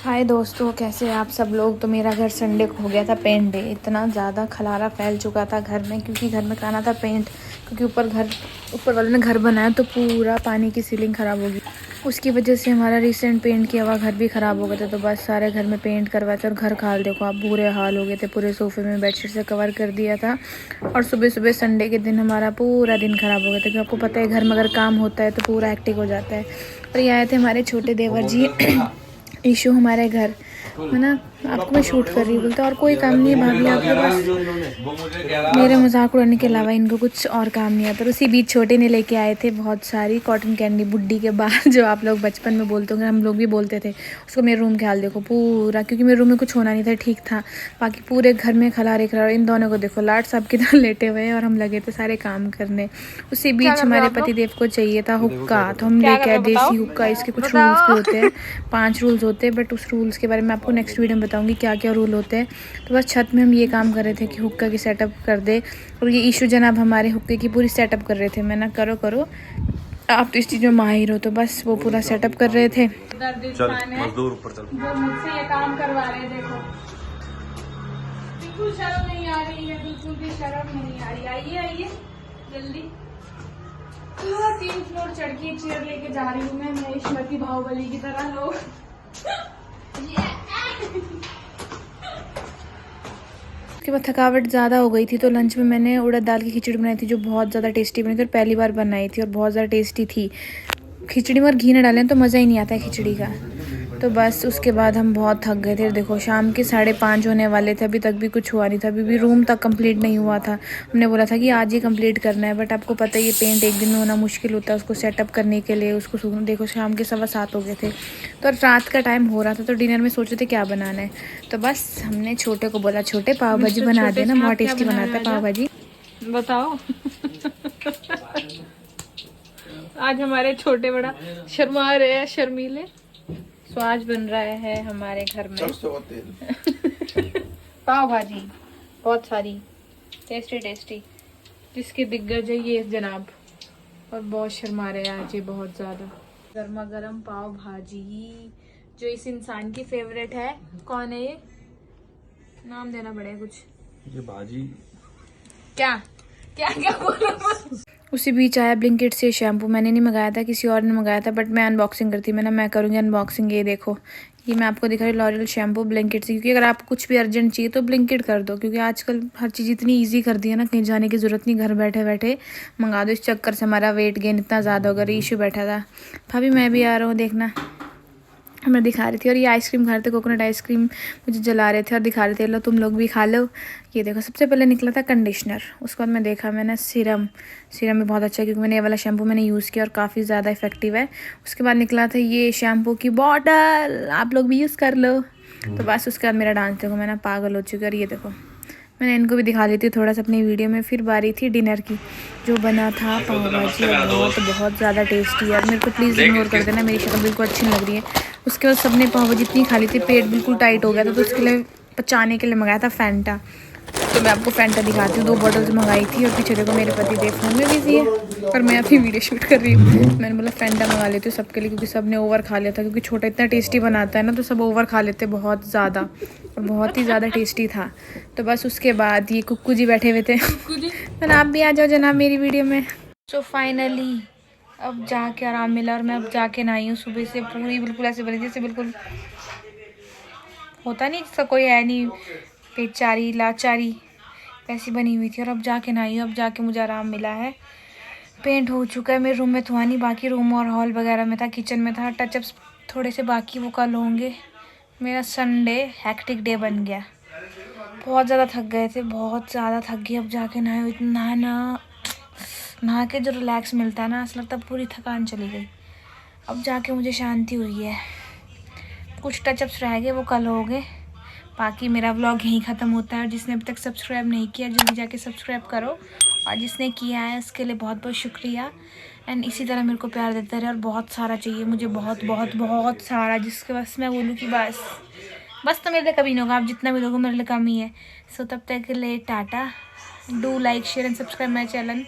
हाय दोस्तों, कैसे हैं आप सब लोग। तो मेरा घर संडे को हो गया था पेंट डे। इतना ज़्यादा खलारा फैल चुका था घर में, क्योंकि घर में कराना था पेंट, क्योंकि ऊपर वाले ने घर बनाया तो पूरा पानी की सीलिंग ख़राब होगी। उसकी वजह से हमारा रिसेंट पेंट किया हुआ घर भी ख़राब हो गया था। तो बस सारे घर में पेंट करवाए थे और घर का हाल देखो आप, बुरे हाल हो गए थे। पूरे सोफ़े में बेडशीट से कवर कर दिया था। और सुबह सुबह संडे के दिन हमारा पूरा दिन ख़राब हो गया था, क्योंकि आपको पता है घर में अगर काम होता है तो पूरा एक्टिव हो जाता है। और ये आए थे हमारे छोटे देवर जी ईशू हमारे घर है ना। आपको मैं शूट कर रही हूँ बोलते और कोई काम नहीं है भाभी आपके पास। मेरे मजाक उड़ाने के अलावा इनको कुछ और काम नहीं आता। तो उसी बीच छोटे ने लेके आए थे बहुत सारी कॉटन कैंडी, बुड्डी के बाल जो आप लोग बचपन में बोलते होंगे, हम लोग भी बोलते थे उसको। मेरे रूम के हाल देखो पूरा, क्योंकि मेरे रूम में कुछ होना नहीं था, ठीक था। बाकी पूरे घर में खलारे खलारे। इन दोनों को देखो लाट साहब की तरह लेटे हुए हैं और हम लगे थे सारे काम करने। उसी बीच हमारे पतिदेव को चाहिए था हुक्का, तो हम लेके आए देसी हुक्का। इसके कुछ रूल्स भी होते हैं, 5 रूल्स होते हैं, बट उस रूल्स के बारे में आपको नेक्स्ट वीडियो में बताऊंगी क्या क्या रूल होते हैं। तो बस छत में हम ये काम कर रहे थे कि हुक्का की सेटअप कर दे। और ये ईशू जनाब हमारे हुक्के की पूरी सेटअप कर रहे थे। मैं ना करो आप तो इस चीज़ में माहिर हो, तो बस वो पूरा सेटअप कर रहे थे। चल मजदूर ऊपर चल। जो मुझसे ये काम करवा रहे हैं, देखो बिल्कुल शर्म नहीं आ रही है, बिल्कुल भी शर्म नहीं आ रही। आइए जल्दी। पूरा 3 फ्लोर चढ़ के चेयर लेके जा रही हूँ मैं महेशमती बाहुबली की तरह। लोग उसके बाद थकावट ज़्यादा हो गई थी, तो लंच में मैंने उड़द दाल की खिचड़ी बनाई थी, जो बहुत ज़्यादा टेस्टी बनी थी और पहली बार बनाई थी और बहुत ज़्यादा टेस्टी थी। खिचड़ी में और घी न डालें तो मज़ा ही नहीं आता है खिचड़ी का। तो बस उसके बाद हम बहुत थक गए थे। देखो शाम के 5:30 होने वाले थे, अभी तक भी कुछ हुआ नहीं था। अभी भी रूम तक कंप्लीट नहीं हुआ था। हमने बोला था कि आज ही कंप्लीट करना है, बट आपको पता है ये पेंट एक दिन में होना मुश्किल होता है। उसको सेटअप करने के लिए उसको देखो शाम के 7:15 हो गए थे। तो रात का टाइम हो रहा था, तो डिनर में सोच रहे थे क्या बनाना है। तो बस हमने छोटे को बोला, छोटे पाव भाजी बना देना, बहुत टेस्टी बनाता है पाव भाजी। बताओ आज हमारे छोटे बड़ा शर्मा रहे हैं, शर्मीले। सो आज बन रहा है हमारे घर में पाव भाजी, बहुत सारी टेस्टी, जिसके दिग्गज है ये जनाब। और बहुत शर्मा रहे हैं आज ये बहुत ज़्यादा। गर्मा गर्म पाव भाजी जो इस इंसान की फेवरेट है। कौन है ये? नाम देना पड़ेगा कुछ। ये भाजी क्या बोला? उसी बीच आया ब्लिंकिट से शैम्पू। मैंने नहीं मंगाया था, किसी और ने मंगाया था, बट मैं अनबॉक्सिंग करती। मैं करूँगी अनबॉक्सिंग। ये देखो, ये मैं आपको दिखा रही लॉरियल शैम्पू ब्लिंकिट से। क्योंकि अगर आपको कुछ भी अर्जेंट चाहिए तो ब्लिंकिट कर दो, क्योंकि आजकल हर चीज़ इतनी इजी कर दी है ना, कहीं जाने की ज़रूरत नहीं, घर बैठे बैठे मंगा दो। इस चक्कर से हमारा वेट गेन इतना ज़्यादा हो गया। इशू बैठा था, भाभी मैं भी आ रहा हूँ देखना। मैं दिखा रही थी और ये आइसक्रीम खा रहे थे, कोकोनट आइसक्रीम मुझे जला रहे थे और दिखा रहे थे लो तुम लोग भी खा लो। ये देखो सबसे पहले निकला था कंडीशनर, उसके बाद मैं देखा मैंने सीरम भी बहुत अच्छा है, क्योंकि मैंने ये वाला शैम्पू मैंने यूज़ किया और काफ़ी ज़्यादा इफेक्टिव है। उसके बाद निकला था ये शैम्पू की बॉटल, आप लोग भी यूज़ कर लो। तो बस उसके बाद मेरा डांस देखो, मैं ना पागल हो चुकी। और ये देखो मैंने इनको भी दिखा दी थी थोड़ा सा अपनी वीडियो में। फिर बारी थी डिनर की, जो बना था पाव भाजी, बहुत ज़्यादा टेस्टी है। और मेरे को प्लीज़ इग्नोर कर देना, मेरी शक्ल बिल्कुल अच्छी नहीं लग रही है। उसके बाद सबने पाव भाजी इतनी खा ली थी, पेट बिल्कुल टाइट हो गया था। तो उसके लिए पचाने के लिए मंगाया था फैंटा। तो मैं आपको फैंटा दिखाती हूँ। 2 बॉटल्स मंगाई थी और पीछे देखो मेरे पति देव फोन में बिजी है और मैं अपनी वीडियो शूट कर रही हूँ। मैंने बोला फैंटा मंगा लेती हूँ सबके लिए, क्योंकि सब ने ओवर खा लिया था। क्योंकि छोटा इतना टेस्टी बनाता है ना, तो सब ओवर खा लेते बहुत ज़्यादा, और बहुत ही ज़्यादा टेस्टी था। तो बस उसके बाद ये कुक्कू जी बैठे हुए थे। मैंने आप भी आ जाओ जनाब मेरी वीडियो में। सो फाइनली अब जाके आराम मिला, और मैं अब जाके नहाई हूँ। सुबह से पूरी बिल्कुल ऐसे बनी जैसे बिल्कुल होता नहीं जिसका कोई है नहीं, बेचारी लाचारी वैसी बनी हुई थी। और अब जाके नहाई हूँ, अब जाके मुझे आराम मिला है। पेंट हो चुका है मेरे रूम में, तो नहीं बाकी रूम और हॉल वगैरह में था, किचन में था। टचअप्स थोड़े से बाकी, वो कल होंगे। मेरा संडे हैक्टिक डे बन गया। बहुत ज़्यादा थक गए थे, बहुत ज़्यादा थक गई। अब जाके नहाए, इतना नहा के जो रिलैक्स मिलता है ना, ऐसा लगता है पूरी थकान चली गई। अब जाके मुझे शांति हुई है। कुछ टचअप्स रह गए, वो कल हो गए। बाकी मेरा व्लॉग यहीं ख़त्म होता है। और जिसने अभी तक सब्सक्राइब नहीं किया जल्दी जाके सब्सक्राइब करो, और जिसने किया है उसके लिए बहुत बहुत शुक्रिया। एंड इसी तरह मेरे को प्यार देते रहे, और बहुत सारा चाहिए मुझे, बहुत सारा, जिसके बस मैं बोलूँ कि बस तो मेरे लिए कभी नहीं होगा। आप जितना भी लोगों मेरे लिए कम ही है। सो तब तक के लिए Tata. Do like share and subscribe my channel.